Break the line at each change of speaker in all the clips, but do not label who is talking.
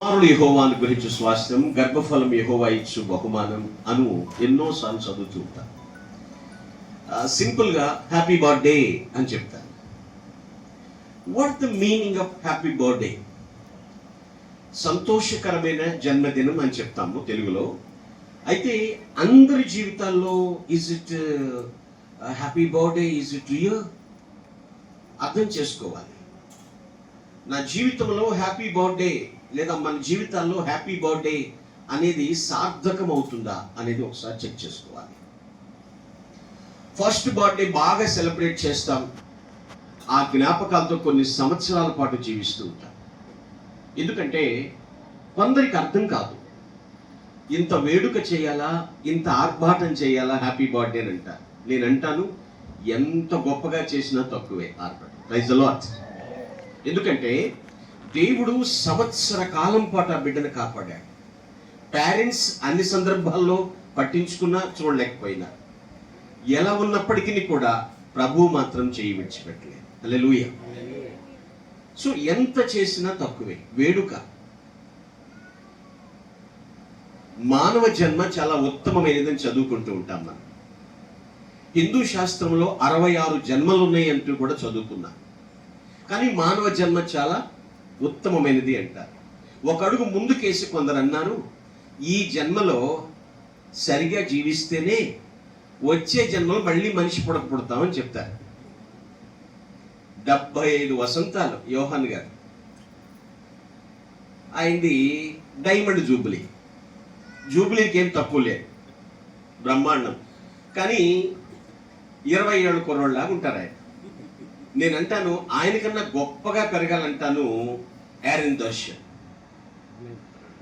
కుమారుడు యెహోవా అనుగ్రహించు స్వాస్థ్యం, గర్భఫలం యెహోవా ఇచ్చు బహుమానం అను ఎన్నోసార్లు చదువుతూ ఉంటాను. సింపుల్గా హ్యాపీ బర్త్డే అని చెప్తాను. What the meaning of happy birthday? సంతోషకరమైన జన్మదినం అని చెప్తాము తెలుగులో. అయితే అందరి జీవితాల్లో is it happy birthday, is it real? అర్థం చేసుకోవాలి. నా జీవితంలో హ్యాపీ బర్త్డే లేదా మన జీవితాల్లో హ్యాపీ బర్త్డే అనేది సార్థకం అవుతుందా అనేది ఒకసారి చెక్ చేసుకోవాలి. ఫస్ట్ బర్త్డే బాగా సెలబ్రేట్ చేస్తాం, ఆ జ్ఞాపకాలతో కొన్ని సంవత్సరాల పాటు జీవిస్తూ ఉంటాం. ఎందుకంటే కొందరికి అర్థం కాదు, ఇంత వేడుక చేయాలా, ఇంత ఆర్భాటం చేయాలా హ్యాపీ బర్త్డే అని అంటారు. నేను అంటాను, ఎంత గొప్పగా చేసినా తక్కువే ఆర్భాటం. Praise the lord. ఎందుకంటే దేవుడు సంవత్సర కాలం పాటు ఆ బిడ్డను కాపాడాడు. పేరెంట్స్ అన్ని సందర్భాల్లో పట్టించుకున్నా చూడలేకపోయినా, ఎలా ఉన్నప్పటికీ కూడా ప్రభువు మాత్రం చేయి విడిచిపెట్టలేదు. హల్లెలూయా. సో ఎంత చేసినా తక్కువే. వేడుక, మానవ జన్మ చాలా ఉత్తమమైనదని చదువుకుంటూ ఉంటాం మనం. హిందూ శాస్త్రంలో 66 జన్మలు ఉన్నాయి అంటూ కూడా చదువుకున్నాం. కానీ మానవ జన్మ చాలా ఉత్తమమైనది అంటారు. ఒక అడుగు ముందుకేసి కొందరు అన్నారు, ఈ జన్మలో సరిగా జీవిస్తేనే వచ్చే జన్మలో మళ్ళీ మనిషి పుడతామని చెప్తారు. 75 వసంతాలు యోహాన్ గారు, ఆయనది డైమండ్ జూబిలీ. జూబిలీకి ఏం తక్కువ లేదు, బ్రహ్మాండం. కానీ 20 ఏళ్ళ కుర్రోళ్ళలాగా ఉంటారు ఆయన. నేను అంటాను, ఆయనకన్నా గొప్పగా పెరగాలంటాను ఆరెన్ దర్శన్.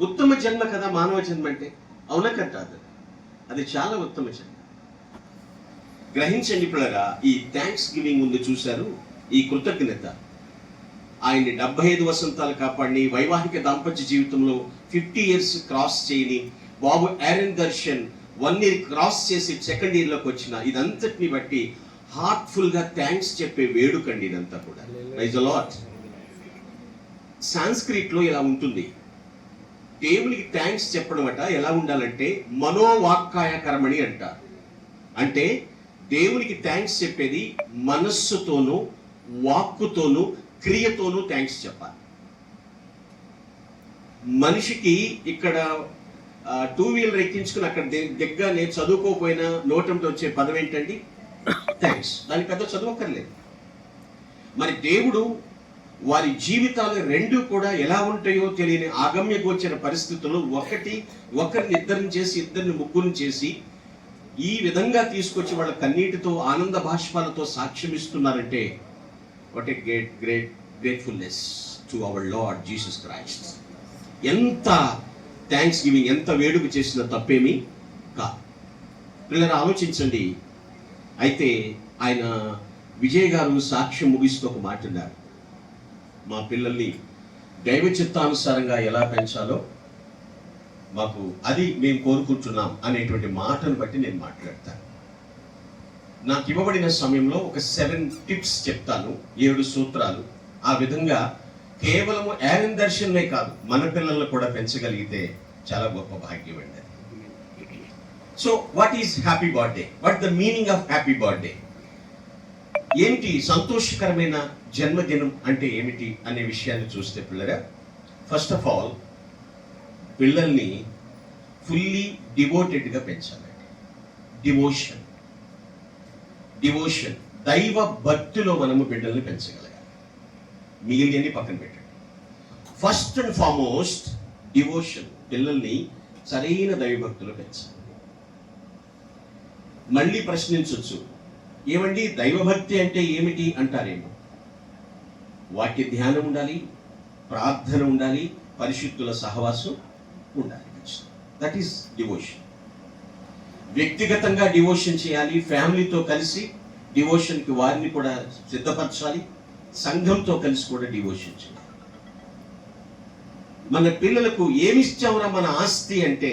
ఉత్తమ జన్మ కదా మానవ జన్మ అంటే, అవునా కదా? అది చాలా ఉత్తమ జన్మ. గ్రహించండి పిల్లరా, ఈ థ్యాంక్స్ గివింగ్ ఉంది చూశారు, ఈ కృతజ్ఞత. ఆయన్ని 75 వసంతాలు కాపాడిని, వైవాహిక దాంపత్య జీవితంలో 50 ఇయర్స్ క్రాస్ చేయని బాబు ఆరెన్ దర్శన్ 1 ఇయర్ క్రాస్ చేసి 2nd ఇయర్లోకి వచ్చిన ఇదంతటిని బట్టి హార్ట్ఫుల్ గా థ్యాంక్స్ చెప్పే వేడుకండి ఇదంతా కూడా. Praise the lord. సాంస్క్రిట్ లో ఇలా ఉంటుంది, దేవునికి థ్యాంక్స్ చెప్పడం అట ఎలా ఉండాలంటే మనోవాక్కాయ కర్మణి అంటారు. అంటే దేవునికి థ్యాంక్స్ చెప్పేది మనస్సుతోనూ వాక్కుతోనూ క్రియతోనూ థ్యాంక్స్ చెప్పాలి. మనిషికి ఇక్కడ 2 వీలర్ ఎక్కించుకుని అక్కడ దగ్గర నేను చదువుకోకపోయినా నోటంతో వచ్చే పదం ఏంటండి? థ్యాంక్స్. దానికి పెద్ద చదవక్కర్లేదు. మరి దేవుడు వారి జీవితాలు రెండు కూడా ఎలా ఉంటాయో తెలియని ఆగమ్య గోచర పరిస్థితుల్లో ఒకరిని ఇద్దరిని చేసి, ఇద్దరిని ముగ్గురిని చేసి ఈ విధంగా తీసుకొచ్చి వాళ్ళ కన్నీటితో ఆనంద బాష్పాలతో సాక్ష్యం ఇస్తున్నారంటే what a gratefulness to our lord Jesus Christ. ఎంత థ్యాంక్స్ గివింగ్, ఎంత వేడుక చేసిన తప్పేమీ కాదు. పిల్లలు ఆలోచించండి. అయితే ఆయన విజయ్ గారు సాక్ష్యం ముగిస్తూ ఒక మాట అన్నారు, మా పిల్లల్ని దైవ చిత్తానుసారంగా ఎలా పెంచాలో మాకు అది మేము కోరుకుంటున్నాం అనేటువంటి మాటను బట్టి నేను మాట్లాడతాను. నాకు ఇవ్వబడిన సమయంలో ఒక 7 టిప్స్ చెప్తాను, 7 సూత్రాలు. ఆ విధంగా కేవలం ఆరెన్ దర్శన్నే కాదు, మన పిల్లలను కూడా పెంచగలిగితే చాలా గొప్ప భాగ్యం అండి. So what is happy birthday? What the meaning of happy birthday? ఏంటి సంతోషకరమైన జన్మదినం అంటే ఏమిటి అనే విషయాన్ని చూస్తే పిల్లరా, ఫస్ట్ ఆఫ్ ఆల్ పిల్లల్ని ఫుల్లీ డివోటెడ్గా పెంచాలండి. డివోషన్ దైవ భక్తిలో మనము బిడ్డల్ని పెంచగలగాలి. మిగిలినన్ని పక్కన పెట్టండి. First and foremost devotion. పిల్లల్ని సరైన దైవభక్తిలో పెంచాలి. మళ్ళీ ప్రశ్నించవచ్చు, ఏమండి దైవభక్తి అంటే ఏమిటి అంటారేమో. వాక్య ధ్యానం ఉండాలి, ప్రార్థన ఉండాలి, పరిశుద్ధుల సహవాసం ఉండాలి. That is devotion. వ్యక్తిగతంగా డివోషన్ చేయాలి, ఫ్యామిలీతో కలిసి డివోషన్కి వారిని కూడా సిద్ధపరచాలి, సంఘంతో కలిసి కూడా డివోషన్ చేయాలి. మన పిల్లలకు ఏమిచ్చామరా మన ఆస్తి అంటే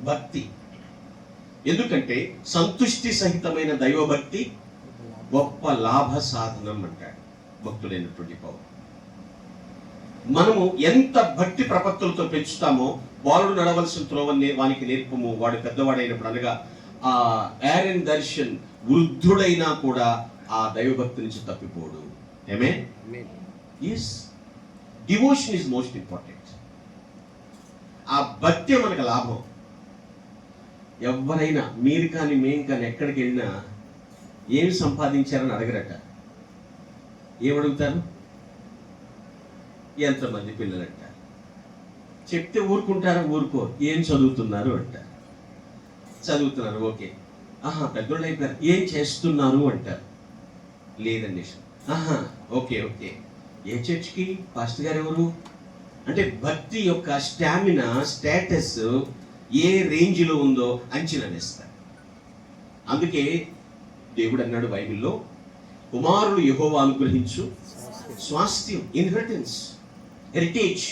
భక్తి. ఎందుకంటే సంతుష్టి సహితమైన దైవభక్తి గొప్ప లాభ సాధనం అంటాడు భక్తుడైనటువంటి పౌలు. మనము ఎంత భక్తి ప్రపత్తులతో పెంచుతామో, బాలుడు నడవలసిన త్రోవని వానికి నేర్పము, వాడు పెద్దవాడైనప్పుడు. అనగా ఆ ఆరన్ దర్శన్ వృద్ధుడైనా కూడా ఆ దైవభక్తి నుంచి తప్పిపోడు. Amen. Yes, devotion is most important. ఆ భక్తి మనకు లాభం. ఎవరైనా మీరు కానీ మేము కానీ ఎక్కడికి వెళ్ళినా ఏమి సంపాదించారని అడగరట. ఏమడుగుతారు? ఎంతమంది పిల్లలు అంటారు. చెప్తే ఊరుకుంటారా? ఊరుకో. ఏం చదువుతున్నారు అంటారు. చదువుతున్నారు, ఓకే. పెద్దోళ్ళు అయిపోయారు. ఏం చేస్తున్నారు అంటారు. లేదండి. Okay okay. ఏ చర్చ్కి? పాస్టర్ గారు ఎవరు? అంటే భక్తి యొక్క స్టామినా, స్టేటస్ ఏ రేంజ్లో ఉందో అంచనా వేస్తారు. అందుకే దేవుడు అన్నాడు బైబిల్లో, కుమారుడు యెహోవా అనుగ్రహించు స్వాస్థ్యం, ఇన్హెరిటెన్స్, హెరిటేజ్.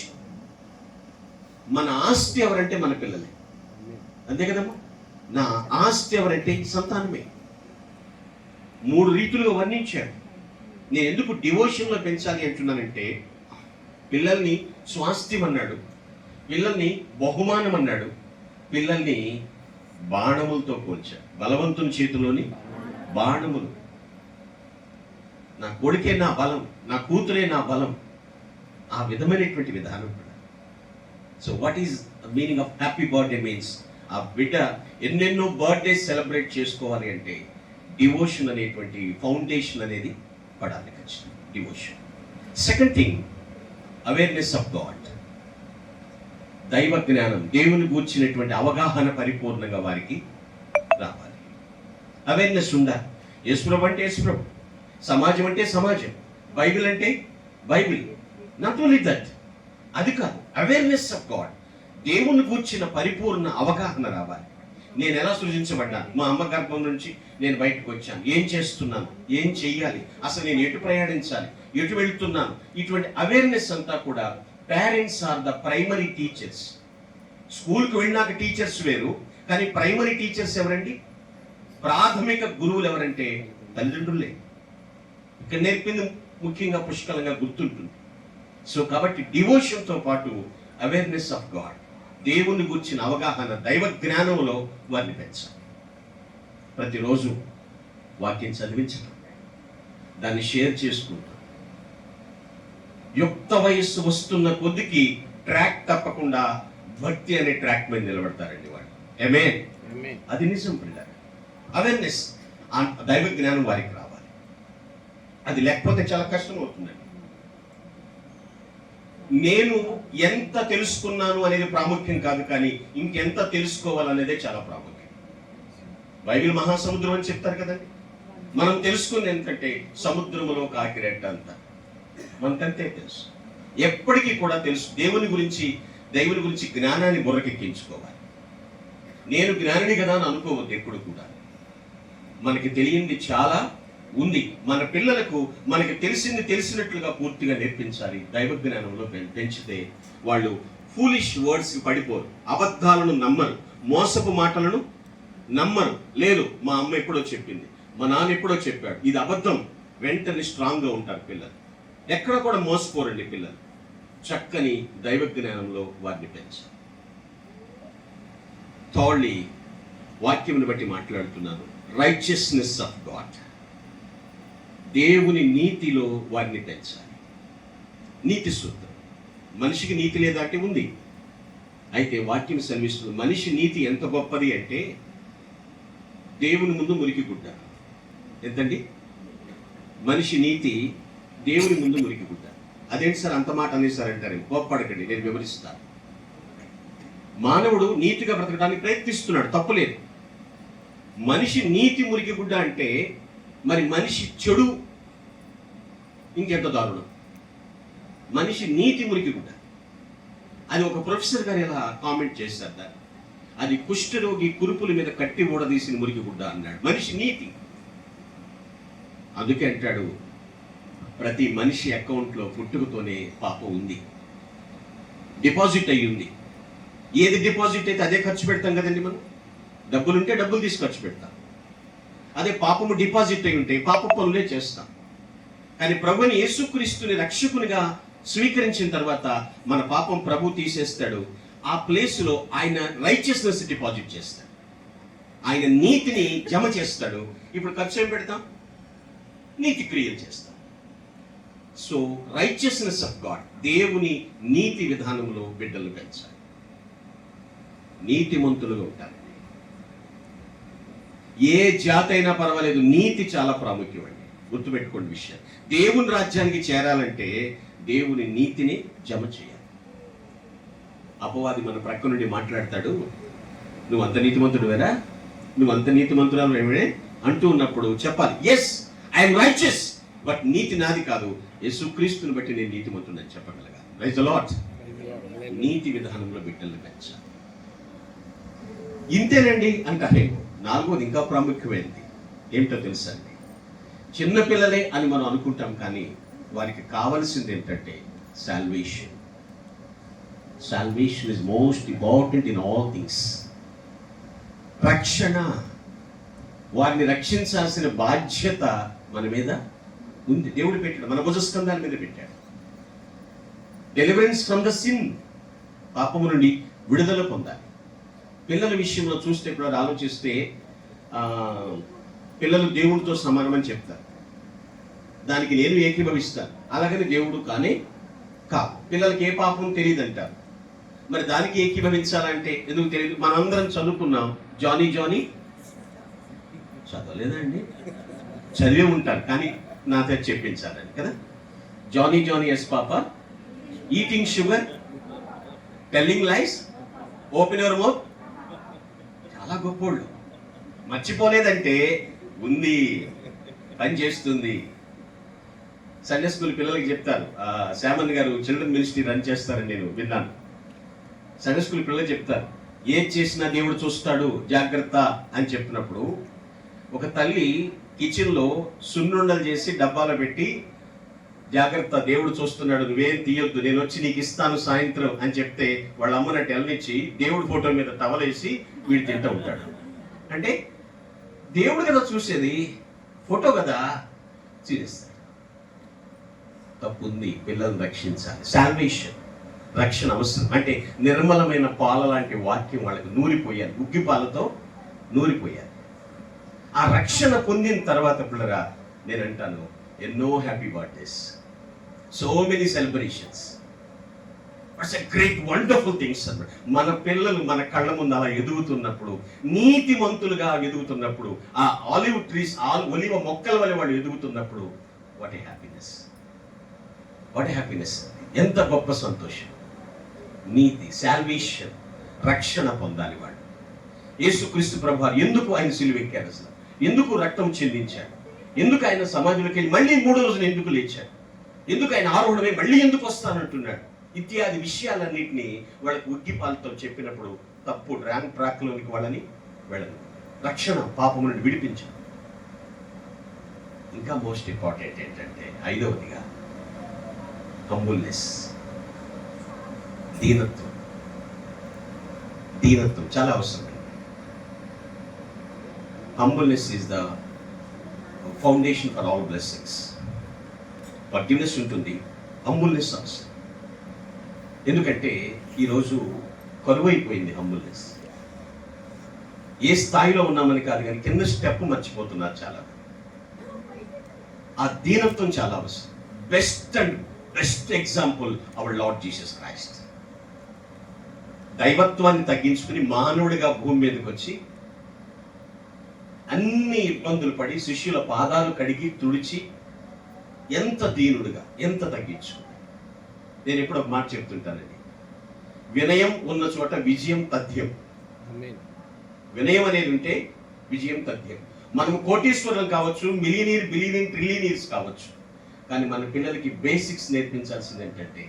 మన ఆస్తి ఎవరంటే మన పిల్లలే. అంతే కదమ్మా. నా ఆస్తి ఎవరంటే సంతానమే. 3 రీతులుగా వర్ణించాడు. నేను ఎందుకు డివోషన్లో పెంచాలి అంటున్నానంటే, పిల్లల్ని స్వాస్థ్యం అన్నాడు, పిల్లల్ని బహుమానం అన్నాడు, పిల్లల్ని బాణములతో పోల్చాడు. బలవంతుని చేతిలోని బాణములు. నా కొడుకే నా బలం, నా కూతురే నా బలం. ఆ విధమైనటువంటి విధానం కూడా. So what is meaning of happy birthday means, ఆ బిడ్డ ఎన్నెన్నో బర్త్డే సెలబ్రేట్ చేసుకోవాలి అంటే డివోషన్ అనేటువంటి ఫౌండేషన్ అనేది పడాలి ఖచ్చితంగా. Devotion. Second thing, awareness of God. దైవ జ్ఞానం, దేవుని గూర్చినటువంటి అవగాహన పరిపూర్ణంగా వారికి రావాలి. అవేర్నెస్ ఉండాలి. యేసుప్రభు అంటే యేసుప్రభు, సమాజం అంటే సమాజం, బైబిల్ అంటే బైబిల్. నాట్ ఓన్లీ దట్, అది కాదు, అవేర్నెస్ ఆఫ్ గాడ్. దేవుని గూర్చిన పరిపూర్ణ అవగాహన రావాలి. నేను ఎలా సృజించబడ్డాను, మా అమ్మ గర్భం నుంచి నేను బయటకు వచ్చాను, ఏం చేస్తున్నాను, ఏం చెయ్యాలి, అసలు నేను ఎటు ప్రయాణించాలి, ఎటు వెళ్తున్నాను, ఇటువంటి అవేర్నెస్ అంతా కూడా parents are the primary teachers. స్కూల్కి వెళ్ళినాక టీచర్స్ వేరు, కానీ ప్రైమరీ టీచర్స్ ఎవరండి? ప్రాథమిక గురువులు ఎవరంటే తల్లిదండ్రులే. ఇక్కడ నేర్పింది ముఖ్యంగా పుష్కలంగా గుర్తుంటుంది. సో కాబట్టి డివోషన్తో పాటు అవేర్నెస్ ఆఫ్ గాడ్, దేవుని గురించిన అవగాహన, దైవ జ్ఞానంలో వారిని పెంచాలి. ప్రతిరోజు వాక్యం చదివించడం, దాన్ని షేర్ చేసుకుంటాం. యుక్త వయస్సు వస్తున్న కొద్దికి ట్రాక్ తప్పకుండా భక్తి అనే ట్రాక్ మీద నిలబడతారండి వాళ్ళు. ఆమేన్. అది నిజం పిల్లలు. అవేర్నెస్, దైవ జ్ఞానం వారికి రావాలి. అది లేకపోతే చాలా కష్టం అవుతుందండి. నేను ఎంత తెలుసుకున్నాను అనేది ప్రాముఖ్యం కాదు, కానీ ఇంకెంత తెలుసుకోవాలనేదే చాలా ప్రాముఖ్యం. బైబిల్ మహాసముద్రం అని చెప్తారు కదండి. మనం తెలుసుకుంది ఎందుకంటే సముద్రంలో కాకిరెట్ట అంత, మనకంతే తెలుసు. ఎప్పటికీ కూడా తెలుసు. దేవుని గురించి జ్ఞానాన్ని బుర్రకెక్కించుకోవాలి. నేను జ్ఞానిని కదా అని అనుకోవద్దు ఎప్పుడు కూడా. మనకి తెలియంది చాలా ఉంది. మన పిల్లలకు మనకి తెలిసినట్లుగా పూర్తిగా నేర్పించాలి. దైవ జ్ఞానంలో పెంచితే వాళ్ళు ఫూలిష్ వర్డ్స్కి పడిపోరు, అబద్ధాలను నమ్మరు, మోసపు మాటలను నమ్మరు. లేదు, మా అమ్మ ఎప్పుడో చెప్పింది, మా నాన్న ఎప్పుడో చెప్పాడు, ఇది అబద్ధం, వెంటనే స్ట్రాంగ్గా ఉంటారు పిల్లలు. ఎక్కడ కూడా మోసపోరండి పిల్లలు. చక్కని దైవ జ్ఞానంలో వారిని పెంచాలి. థర్డ్లీ, వాక్యమును బట్టి మాట్లాడుతున్నాను, రైచియస్నెస్ ఆఫ్ గాడ్. దేవుని నీతిలో వారిని పెంచాలి. నీతి సూత్రం. మనిషికి నీతి లేదా అంటే ఉంది. అయితే వాక్యం సెలవిస్తుంది, మనిషి నీతి ఎంత గొప్పది అంటే దేవుని ముందు మురికి గుడ్డ. ఎంతండి? మనిషి నీతి దేవుని ముందు మురికి గుడ్డ. అదేంటి సార్ అంత మాట అనేసారంటారు. కోప్పడకండి, నేను వివరిస్తాను. మానవుడు నీతిగా బ్రతకడానికి ప్రయత్నిస్తున్నాడు, తప్పులేదు. మనిషి నీతి మురికి గుడ్డ అంటే మరి మనిషి చెడు ఇంకెంత దారుణం. మనిషి నీతి మురికి గుడ్డ. అది ఒక ప్రొఫెసర్ గారు ఇలా కామెంట్ చేశారు దాన్ని. అది కుష్ఠరోగి కురుపుల మీద కట్టి ఊడదీసిన మురికి గుడ్డ అన్నాడు. మనిషి నీతి. అందుకే అంటాడు, ప్రతి మనిషి అకౌంట్లో పుట్టుకతోనే పాపం ఉంది, డిపాజిట్ అయ్యి ఉంది. ఏది డిపాజిట్ అయితే అదే ఖర్చు పెడతాం కదండి. మనం డబ్బులుంటే డబ్బులు తీసి ఖర్చు పెడతాం. అదే పాపము డిపాజిట్ అయి ఉంటే పాప పనులే చేస్తాం. కానీ ప్రభుని యేసుక్రీస్తుని రక్షకునిగా స్వీకరించిన తర్వాత మన పాపం ప్రభు తీసేస్తాడు. ఆ ప్లేస్లో ఆయన రైచియస్నెస్ డిపాజిట్ చేస్తాడు, ఆయన నీతిని జమ చేస్తాడు. ఇప్పుడు ఖర్చు ఏం పెడతాం? నీతి క్రియలు చేస్తాం. సో రైచియస్నెస్ ఆఫ్ గాడ్, దేవుని నీతి విధానంలో బిడ్డలు పెంచాలి, నీతిమంతులుగా ఉంటారు. ఏ జాతి అయినా పర్వాలేదు, నీతి చాలా ప్రాముఖ్యం అండి, గుర్తుపెట్టుకోండి విషయం. దేవుని రాజ్యానికి చేరాలంటే దేవుని నీతిని జమ చేయాలి. అపవాది మన ప్రక్క నుండి మాట్లాడతాడు, నువ్వు అంత నీతిమంతుడువేరా, నువ్వు అంత నీతిమంతురాలు ఏమే అంటూ ఉన్నప్పుడు చెప్పాలి, ఎస్ ఐఎమ్ రైచియస్, బట్ నీతి నాది కాదు, యేసుక్రీస్తుని బట్టి నేను నీతిమంతుడని చెప్పగలగాలి. Praise the lord. నీతి విధానంలో బిడ్డల్ని పెంచాలి. ఇంతేనండి అంటారే. నాలుగోది ఇంకా ప్రాముఖ్యమైనది ఏమిటో తెలుసా అండి? చిన్నపిల్లలే అని మనం అనుకుంటాం, కానీ వారికి కావలసింది ఏంటంటే salvation. Salvation is most important in all things. రక్షణ, వారిని రక్షించాల్సిన బాధ్యత మన మీద ఉంది. దేవుడు పెట్టాడు, మన భుజస్కంధాల మీద పెట్టాడు. డెలివరెన్స్ ఫ్రమ్ ద సిన్, పాపము నుండి విడుదల పొందాలి. పిల్లల విషయంలో చూస్తే ఇప్పుడు ఆలోచిస్తే పిల్లలు దేవుడితో సమానమని చెప్తారు, దానికి నేను ఏకీభవిస్తాను. అలాగని దేవుడు కానే కాదు. పిల్లలకి ఏ పాపం తెలియదు అంటారు, మరి దానికి ఏకీభవించాలంటే ఎందుకు తెలియదు? మనందరం చదువుకున్నాం, జానీ జానీ చదవలేదండి, చదివే ఉంటారు కానీ నాతో చెప్పించాలని కదా. Johnny Johnny yes papa, eating sugar, telling lies, open your mouth. చాలా గొప్పోళ్ళు. మర్చిపోలేదంటే ఉంది, పని చేస్తుంది. సండే స్కూల్ పిల్లలకి చెప్తారు, శ్యామన్ గారు చిల్డ్రన్ మినిస్ట్రీ రన్ చేస్తారని నేను విన్నాను. సండే స్కూల్ పిల్లలు చెప్తారు, ఏం చేసినా దేవుడు చూస్తాడు, జాగ్రత్త అని చెప్పినప్పుడు ఒక తల్లి కిచెన్లో సున్నుండలు చేసి డబ్బాలో పెట్టి, జాగ్రత్త దేవుడు చూస్తున్నాడు, నువ్వేం తీయొద్దు, నేను వచ్చి నీకు ఇస్తాను సాయంత్రం అని చెప్తే వాళ్ళ అమ్మని టెల్నిచ్చి దేవుడి ఫోటో మీద టవలేసి వీడు తింటూ ఉంటాడు. అంటే దేవుడు కదా చూసేది, ఫోటో కదా చూపిస్తాడు. తప్పుంది, పిల్లల్ని రక్షించాలి. సాల్వేషన్, రక్షణ అవసరం. అంటే నిర్మలమైన పాల లాంటి వాక్యం వాళ్ళకి నూరిపోయాలి, ఉగ్గిపాలతో నూరిపోయాలి. ఆ రక్షణ పొందిన తర్వాత పిల్లరా నేను అంటాను, ఎన్నో happy birthdays, so many celebrations, it's a great wonderful things అన్నమాట. మన పిల్లలు మన కళ్ళ ముందు అలా ఎదుగుతున్నప్పుడు, నీతిమంతులుగా ఎదుగుతున్నప్పుడు, ఆ ఆలివ్ ట్రీస్, ఒలివ మొక్కల వల్ల వాళ్ళు ఎదుగుతున్నప్పుడు, what a happiness, what a happiness, ఎంత గొప్ప సంతోషం. నీతి, సాల్వేషన్, రక్షణ పొందాలి వాళ్ళు. యేసుక్రీస్తు ప్రభువారు ఎందుకు ఆయన సిలువెక్కారు, అసలు ఎందుకు రక్తం చెందించాడు, ఎందుకు ఆయన సమాధిలోకి వెళ్ళి మళ్ళీ 3వ రోజున ఎందుకు లేచాడు, ఎందుకు ఆయన ఆరోహణమై మళ్ళీ ఎందుకు వస్తానంటున్నాడు, ఇత్యాది విషయాలన్నింటినీ వాళ్ళకి ఉగ్గిపాలతో చెప్పినప్పుడు తప్పు ర్యాంక్ ట్రాక్లోనికి వాళ్ళని వెళ్ళదు. రక్షణ, పాపము నుండి విడిపించాడు. ఇంకా మోస్ట్ ఇంపార్టెంట్ ఏంటంటే 5వదిగా హంబుల్నెస్, దీనత్వం. దీనత్వం చాలా అవసరం. Humbleness is the foundation for all blessings. Forgiveness ఉంటుంది, హంబుల్నెస్ అవసరం. ఎందుకంటే ఈరోజు కరువైపోయింది హంబుల్నెస్. ఏ స్థాయిలో ఉన్నామని కాదు కానీ కింద స్టెప్ మర్చిపోతున్నారు చాలా. ఆ దీనత్వం చాలా అవసరం. Best example hour lord Jesus Christ. దైవత్వాన్ని తగ్గించుకుని మానవుడిగా భూమి మీదకి వచ్చి అన్ని ఇబ్బందులు పడి శిష్యుల పాదాలు కడిగి తుడిచి ఎంత దీనుడుగా, ఎంత తగ్గించుకున్నాడు. నేను ఎప్పుడు ఒక మాట చెప్తుంటానండి, వినయం ఉన్న చోట విజయం తథ్యం. వినయం అనేది ఉంటే విజయం తథ్యం. మనం కోటీశ్వరులు కావచ్చు, మిలియనీర్, బిలియనీర్, ట్రిలియనీర్స్ కావచ్చు, కానీ మన పిల్లలకి బేసిక్స్ నేర్పించాల్సింది ఏంటంటే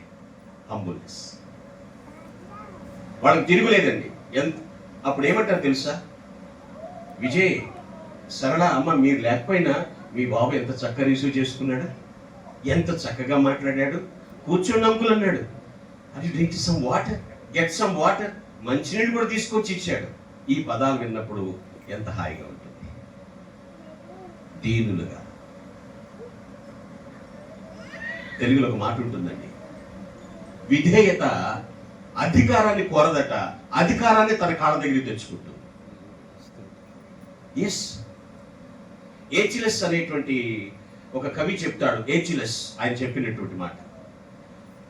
హంబుల్నెస్. వాళ్ళకి తిరుగులేదండి. అప్పుడు ఏమంటారు తెలుసా, విజయ్, సరళ అమ్మ మీరు లేకపోయినా మీ బాబు ఎంత చక్కగా రిసీవ్ చేసుకున్నాడు, ఎంత చక్కగా మాట్లాడాడు, కూర్చోండి అంకుల్ అన్నాడు, అది drink some water, get some water, మంచినీళ్ళు కూడా తీసుకొచ్చి ఇచ్చాడు. ఈ పదాలు విన్నప్పుడు ఎంత హాయిగా ఉంటుంది. దీనులుగా. తెలుగులో ఒక మాట ఉంటుందండి, విధేయత అధికారాన్ని కోరదట, అధికారాన్ని తన కాళ్ళ దగ్గరికి తెచ్చుకుంటుంది. ఎస్, ఏచిలస్ అనేటువంటి ఒక కవి చెప్తాడు. ఏచిలస్ ఆయన చెప్పినటువంటి మాట,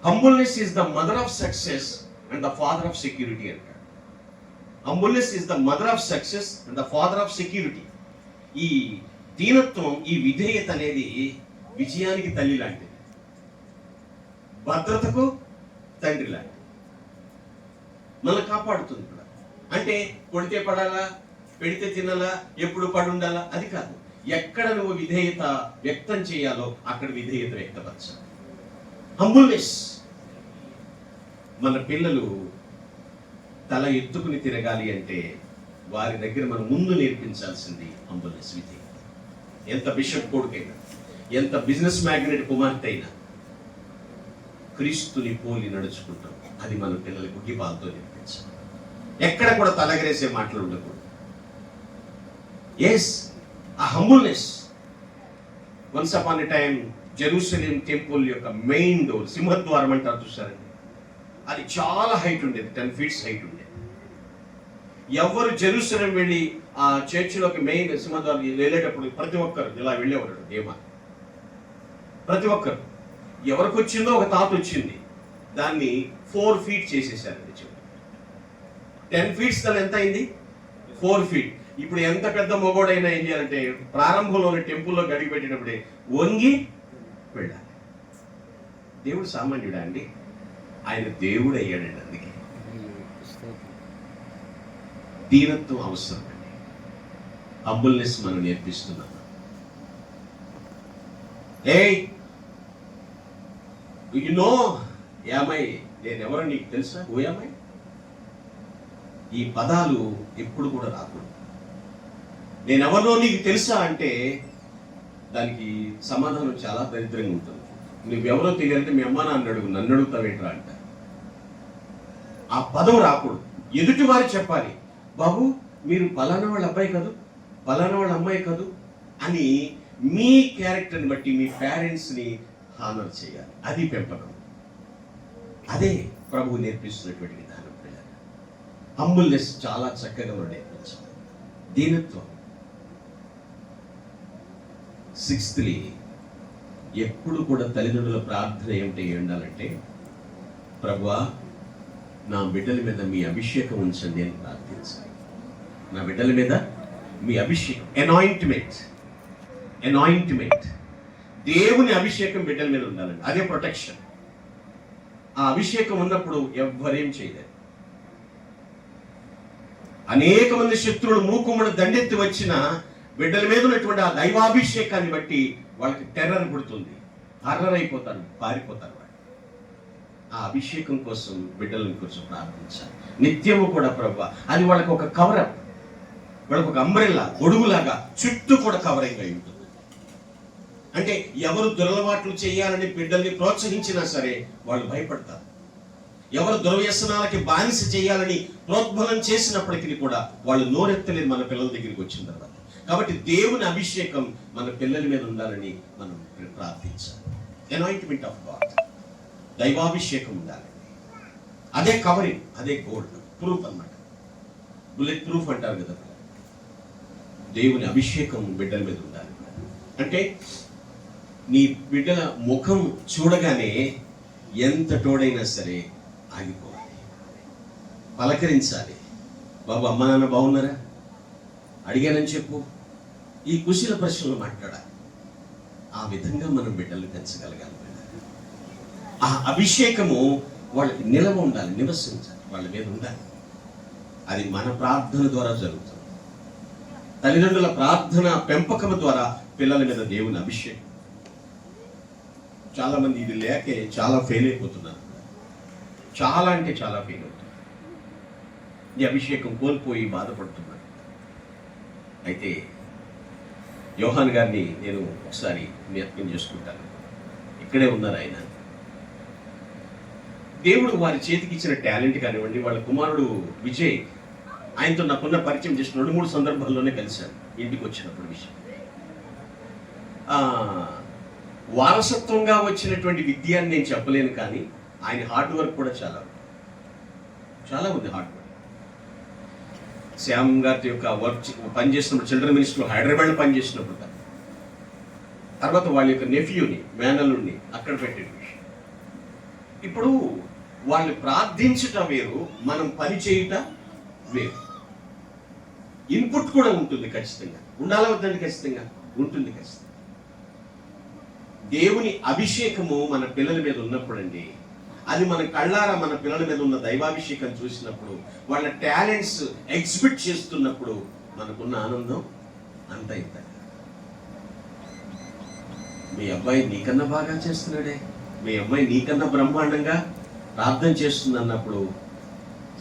humbleness is the mother of success and the father of security అంటాడు. Humbleness is the mother of success and the father of security. ఈ దీనత్వం, ఈ విధేయత అనేది విజయానికి తల్లి లాంటిది, భద్రతకు తండ్రి లాంటిది. మనల్ని కాపాడుతుంది కూడా. అంటే కొడితే పడాలా, పెడితే తినాలా, ఎప్పుడు పడుండాలా అది కాదు. ఎక్కడ నువ్వు విధేయత వ్యక్తం చేయాలో అక్కడ విధేయత వ్యక్తపరచాలి. హంబుల్నెస్. మన పిల్లలు తల ఎత్తుకుని తిరగాలి అంటే వారి దగ్గర మనం ముందు నేర్పించాల్సింది హంబుల్నెస్, విధేయత. ఎంత బిషప్ కొడుకైనా, ఎంత బిజినెస్ మ్యాగ్నెట్ కుమార్తె అయినా క్రీస్తుని పోలి నడుచుకుంటాం. అది మన పిల్లలకు గుడ్డిపాలతో నేర్పించాలి. ఎక్కడ కూడా తలగరేసే మాటలు ఉండకూడదు. ఎస్, ఆ humbleness. Once upon a time Jerusalem temple యొక్క మెయిన్ డోర్, సింహద్వారం అంటారు చూసారండి, అది చాలా హైట్ ఉండేది, 10 feet హైట్ ఉండేది. ఎవరు జెరూసలేం వెళ్ళి ఆ చర్చిలోకి మెయిన్ సింహద్వారం వెళ్ళేటప్పుడు ప్రతి ఒక్కరు ఇలా వెళ్ళేవాడు. ఏమా ప్రతి ఒక్కరు, ఎవరికి వచ్చిందో ఒక తాత వచ్చింది, దాన్ని 4 feet చేసేసారండి. 10 feet తల ఎంత అయింది? 4 feet. ఇప్పుడు ఎంత పెద్ద మొగోడైనా ఏం చేయాలంటే ప్రారంభంలోని టెంపుల్లో గడిగి పెట్టినప్పుడే వంగి వెళ్ళాలి. దేవుడు సామాన్యుడా అండి? ఆయన దేవుడు అయ్యాడండి. అందుకే దీనత్వం అవసరం అండి. హంబుల్నెస్ మనం నేర్పిస్తున్నాం. ఏయ్ యు నో యామై, నేనెవరో నీకు తెలుసా? ఓ యామై. ఈ పదాలు ఎప్పుడు కూడా రాకూడదు. నేనెవరో నీకు తెలుసా అంటే దానికి సమాధానం చాలా దరిద్రంగా ఉంటుంది. నువ్వెవరో తెలియాలంటే మీ అమ్మ నాన్న అడుగు, నన్ను అడుగుతావేంట్రా అంట. ఆ పదం రాకూడదు. ఎదుటి వారు చెప్పాలి, బాబు మీరు పలానా వాళ్ళ అబ్బాయి కాదు, పలానా వాళ్ళ అమ్మాయి కాదు అని మీ క్యారెక్టర్ని బట్టి మీ పేరెంట్స్ని హానర్ చేయాలి. అది పెంపకం. అదే ప్రభువు నేర్పిస్తున్నటువంటి విధానం. పిల్లలు హంబుల్నెస్ చాలా చక్కగా మనం నేర్పించాలి. దీనత్వం. 6th, ఎప్పుడు కూడా తల్లిదండ్రుల ప్రార్థన ఏమిటి ఉండాలంటే, ప్రభువా నా బిడ్డల మీద మీ అభిషేకం ఉంచండి అని ప్రార్థించాలి. నా బిడ్డల మీద మీ అభిషేకం, అనాయింట్మెంట్, దేవుని అభిషేకం బిడ్డల మీద ఉండాలండి. అదే ప్రొటెక్షన్. ఆ అభిషేకం ఉన్నప్పుడు ఎవ్వరేం చేయలేరు. అనేక మంది శత్రువులు మూకుమ్మడి దండెత్తి వచ్చిన బిడ్డల మీద ఉన్నటువంటి ఆ దైవాభిషేకాన్ని బట్టి వాళ్ళకి టెర్రర్ పుడుతుంది, హర్రర్ అయిపోతారు, పారిపోతారు. వాళ్ళు ఆ అభిషేకం కోసం బిడ్డల కోసం ప్రార్థించాలి నిత్యము కూడా. ప్రభువా అది వాళ్ళకి ఒక కవరప్, వాళ్ళకి ఒక అంబ్రెల్లా, గొడుగులాగా చుట్టూ కూడా కవరింగ్ అయి ఉంటుంది. అంటే ఎవరు దురలవాట్లు చేయాలని బిడ్డల్ని ప్రోత్సహించినా సరే వాళ్ళు భయపడతారు. ఎవరు దుర్వ్యసనాలకి బానిస చేయాలని ప్రోద్బలం చేసినప్పటికీ కూడా వాళ్ళు నోరెత్తలేదు మన పిల్లల దగ్గరికి వచ్చిన తర్వాత. కాబట్టి దేవుని అభిషేకం మన పిల్లల మీద ఉండాలని మనం ప్రార్థించాలి. అనాయింట్మెంట్ ఆఫ్ గాడ్, దైవాభిషేకం ఉండాలి. అదే కవరింగ్, అదే గోల్డ్ ప్రూఫ్ అన్నమాట. బుల్లెట్ ప్రూఫ్ అంటారు కదా. దేవుని అభిషేకం బిడ్డల మీద ఉండాలి. అంటే నీ బిడ్డల ముఖం చూడగానే ఎంత తోడైనా సరే ఆగిపోవాలి, పలకరించాలి. బాబు అమ్మ నాన్న బాగున్నారా, అడిగానని చెప్పు. ఈ కుశల ప్రశ్నలు మాట్లాడాలి. ఆ విధంగా మనం బిడ్డలు పెంచగలగాలి. ఆ అభిషేకము వాళ్ళకి నిలవ ఉండాలి, నివసించాలి, వాళ్ళ మీద ఉండాలి. అది మన ప్రార్థన ద్వారా జరుగుతుంది. తల్లిదండ్రుల ప్రార్థన పెంపకం ద్వారా పిల్లల మీద దేవుని అభిషేకం. చాలా మంది ఇది లేకే చాలా ఫెయిల్ అయిపోతున్నారు. చాలా అంటే చాలా ఫెయిల్ అవుతున్నారు. ఈ అభిషేకం కోల్పోయి బాధపడుతున్నారు. అయితే యోహాన్ గారిని నేను ఒకసారి జ్ఞాపకం చేసుకుంటాను. ఇక్కడే ఉన్నారు ఆయన. దేవుడు వారి చేతికి ఇచ్చిన టాలెంట్ కానివ్వండి, వాళ్ళ కుమారుడు విజయ్, ఆయనతో నాకున్న పరిచయం చేసిన 2-3 సందర్భాల్లోనే కలిశాను ఇంటికి వచ్చినప్పుడు. విషయం వారసత్వంగా వచ్చినటువంటి విద్య అని నేను చెప్పలేను, కానీ ఆయన హార్డ్ వర్క్ కూడా చాలా ఉంది హార్డ్ వర్క్. శ్యామ్ గారి యొక్క వర్క్ పనిచేసినప్పుడు చిల్డ్రన్ మినిస్ట్రీలో హైదరాబాద్లో పనిచేసినప్పుడు తర్వాత వాళ్ళ యొక్క నెఫ్యూని మేనల్లుడిని అక్కడ పెట్టే విషయం. ఇప్పుడు వాళ్ళు ప్రార్థించుట వేరు, మనం పని చేయుట వేరు. ఇన్పుట్ కూడా ఉంటుంది ఖచ్చితంగా, ఉండాలా వద్దండి? ఖచ్చితంగా ఉంటుంది. ఖచ్చితంగా దేవుని అభిషేకము మన పిల్లల మీద ఉన్నప్పుడు అండి, అది మన కళ్ళారా మన పిల్లల మీద ఉన్న దైవాభిషేకం చూసినప్పుడు, వాళ్ళ టాలెంట్స్ ఎగ్జిబిట్ చేస్తున్నప్పుడు మనకున్న ఆనందం అంత ఇంత. మీ అబ్బాయి నీకన్నా బాగా చేస్తున్నాడే, మీ అమ్మాయి నీకన్నా బ్రహ్మాండంగా ప్రార్థన చేస్తుంది అన్నప్పుడు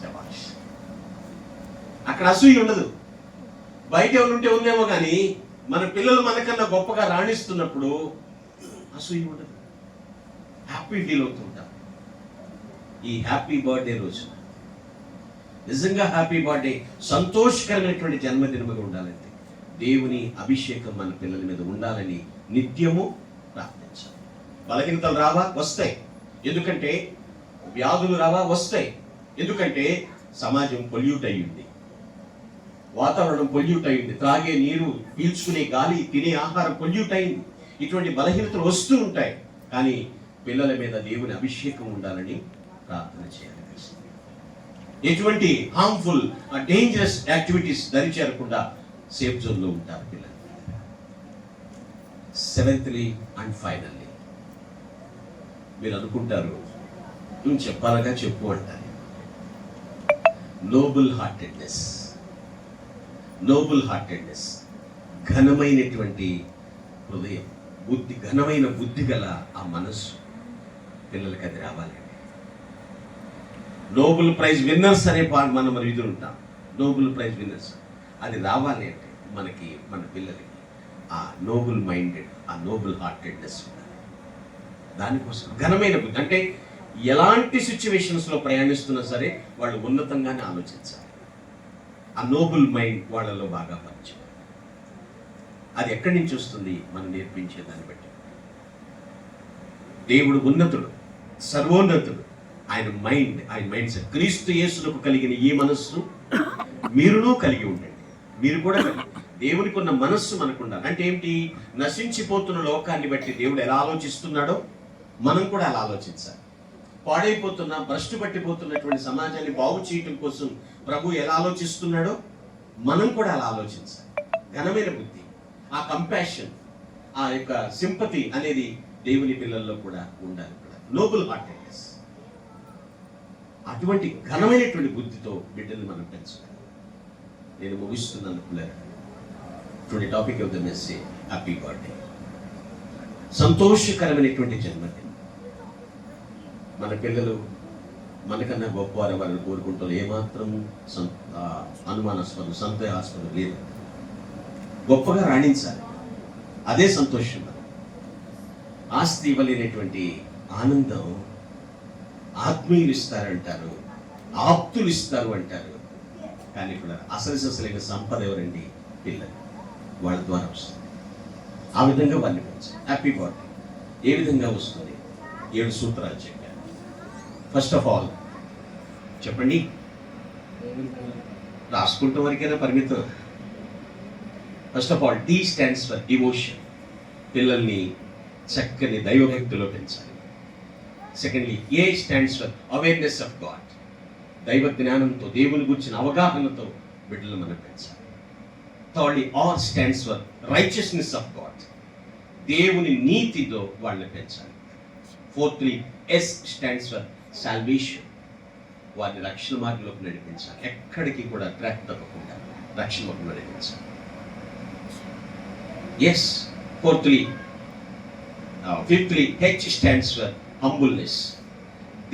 శభాష్. అక్కడ అసూయ ఉండదు. బయట ఎవరుంటే ఉందేమో కానీ మన పిల్లలు మనకన్నా గొప్పగా రాణిస్తున్నప్పుడు అసూయ ఉండదు. హ్యాపీ ఫీల్ అవుతుంటాం. ఈ హ్యాపీ బర్త్డే రోజు నిజంగా హ్యాపీ బర్త్డే, సంతోషకరమైనటువంటి జన్మదినముగా ఉండాలంటే దేవుని అభిషేకం మన పిల్లల మీద ఉండాలని నిత్యము ప్రార్థించాలి. బలహీనతలు రావా? వస్తాయి. ఎందుకంటే వ్యాధులు రావా? వస్తాయి. ఎందుకంటే సమాజం పొల్యూట్ అయ్యింది, వాతావరణం పొల్యూట్ అయింది, త్రాగే నీరు, పీల్చుకునే గాలి, తినే ఆహారం పొల్యూట్ అయింది. ఇటువంటి బలహీనతలు వస్తూ ఉంటాయి. కానీ పిల్లల మీద దేవుని అభిషేకం ఉండాలని ప్రార్థన చేయాలి. ఎటువంటి హార్మ్ఫుల్ డేంజరస్ యాక్టివిటీస్ దరి చేరకుండా సేఫ్ జోన్లో ఉంటారు పిల్లలు. సెవెంత్లీ అండ్ ఫైనల్లీ, మీరు అనుకుంటారు నువ్వు చెప్పాలగా చెప్పు అంటారు. నోబుల్ హార్టెడ్నెస్, ఘనమైనటువంటి హృదయం, బుద్ధి, ఘనమైన బుద్ధి గల ఆ మనస్సు పిల్లలకి అది రావాలి. నోబెల్ ప్రైజ్ విన్నర్స్ అనే మనం విధులు ఉంటాం. నోబెల్ ప్రైజ్ విన్నర్స్ అది రావాలి అంటే మనకి, మన పిల్లలకి ఆ నోబెల్ మైండెడ్, ఆ నోబెల్ హార్టెడ్నెస్ ఉండాలి. దానికోసం ఘనమైన బుద్ధి అంటే ఎలాంటి సిచ్యువేషన్స్లో ప్రయాణిస్తున్నా సరే వాళ్ళు ఉన్నతంగానే ఆలోచించాలి. ఆ నోబెల్ మైండ్ వాళ్ళలో బాగా పనిచేయాలి. అది ఎక్కడి నుంచి వస్తుంది? మనం నేర్పించే దాన్ని బట్టి. దేవుడు ఉన్నతుడు, సర్వోన్నతుడు. ఆయన మైండ్ సెట్, క్రీస్తు యేసులకు కలిగిన ఈ మనస్సు మీరును కలిగి ఉండండి. మీరు కూడా దేవునికి ఉన్న మనస్సు మనకు ఉండాలి. అంటే ఏమిటి? నశించిపోతున్న లోకాన్ని బట్టి దేవుడు ఎలా ఆలోచిస్తున్నాడో మనం కూడా అలా ఆలోచించాలి. పాడైపోతున్న, భ్రష్టు పట్టిపోతున్నటువంటి సమాజాన్ని బాగు చేయటం కోసం ప్రభు ఎలా ఆలోచిస్తున్నాడో మనం కూడా అలా ఆలోచించాలి. ఘనమైన బుద్ధి, ఆ కంపాషన్, ఆ యొక్క సింపతి అనేది దేవుని పిల్లల్లో కూడా ఉండాలి. నోబుల్ హార్టెడ్నెస్, అటువంటి ఘనమైనటువంటి బుద్ధితో బిడ్డలు మనం పెంచాలి. నేను ముగిస్తున్నాను పిల్లలు. Today topic of the message happy birthday, సంతోషకరమైనటువంటి జన్మదినం. మన పిల్లలు మనకన్నా గొప్పవారు వారిని కోరుకుంటారు. ఏమాత్రం అనుమానాస్పదం, సందేహాస్పదం లేదు. గొప్పగా రాణించాలి, అదే సంతోషం. ఆస్తి ఇవ్వలేనటువంటి ఆనందం ఆత్మీయులు ఇస్తారంటారు, ఆప్తులు ఇస్తారు అంటారు. కానీ ఇప్పుడు అసలైన సంపద ఎవరండి? పిల్లలు. వాళ్ళ ద్వారా వస్తుంది. ఆ విధంగా వారిని పెంచాలి. హ్యాపీ బర్త్డే ఏ విధంగా వస్తుంది? 7 సూత్రాలు చెప్పారు. ఫస్ట్ ఆఫ్ ఆల్ చెప్పండి, రాసుకుంటే వరకైనా పరిమితం. First of all D stands for devotion. పిల్లల్ని చక్కని దైవభక్తిలో పెంచాలి. Secondly A stands for awareness of God. దైవ జ్ఞానంతో, దేవుని గురించిన అవగాహనతో బిడ్డలు మనం పెంచాలి. Thirdly R stands for righteousness of God. దేవుని నీతితో వాళ్ళని పెంచాలి. Fourthly S stands for salvation. వారిని రక్షణ మార్గంలోకి నడిపించాలి. ఎక్కడికి కూడా ట్రాక్ తప్పకుండా రక్షణ మార్గంలో నడిపించాలి. Yes. Fifthly H stands for humbleness.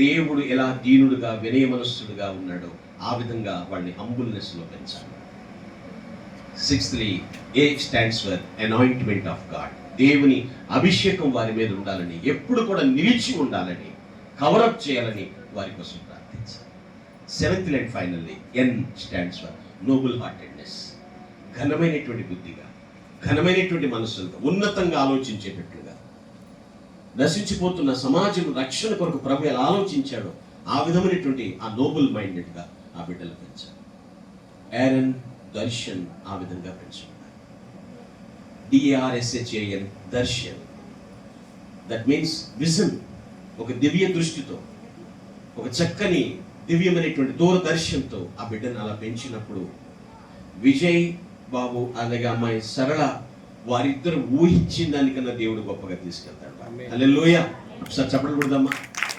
దేవుడు ఎలా దీనుడుగా, వినయ మనస్సుడుగా ఉన్నాడో ఆ విధంగా వాళ్ళని హంబుల్నెస్లో పెంచాలి. సిక్స్త్లీ A stands for anointment of God. దేవుని అభిషేకం వారి మీద ఉండాలని, ఎప్పుడు కూడా నిలిచి ఉండాలని, కవరప్ చేయాలని వారి కోసం ప్రార్థించాలి. Seventhly and finally N stands for noble heartedness. ఘనమైనటువంటి బుద్ధిగా, ఘనమైనటువంటి మనస్సులుగా, ఉన్నతంగా ఆలోచించేటట్లుగా నశించిపోతున్న సమాజం రక్షణ కొరకు ప్రభు ఎలా ఆలోచించాడో ఆ విధమైనటువంటి ఆ నోబుల్ మైండెడ్ గా ఆ బిడ్డలు పెంచారు. ఏరన్, దర్శన్ ఆ విధంగా పెంచుకున్నారు. DARSHAN, Darshan. That means vision, ఒక దివ్య దృష్టితో, ఒక చక్కని దివ్యమైనటువంటి దూరదర్శనంతో ఆ బిడ్డను అలా పెంచినప్పుడు విజయ్ బాబు అలాగే అమ్మాయి సరళ వారిద్దరు ఊహించిన దానికన్నా దేవుడు గొప్పగా తీసుకెళ్తాడు. హల్లెలూయా. ఒకసారి చప్పట్లు కొడదామా.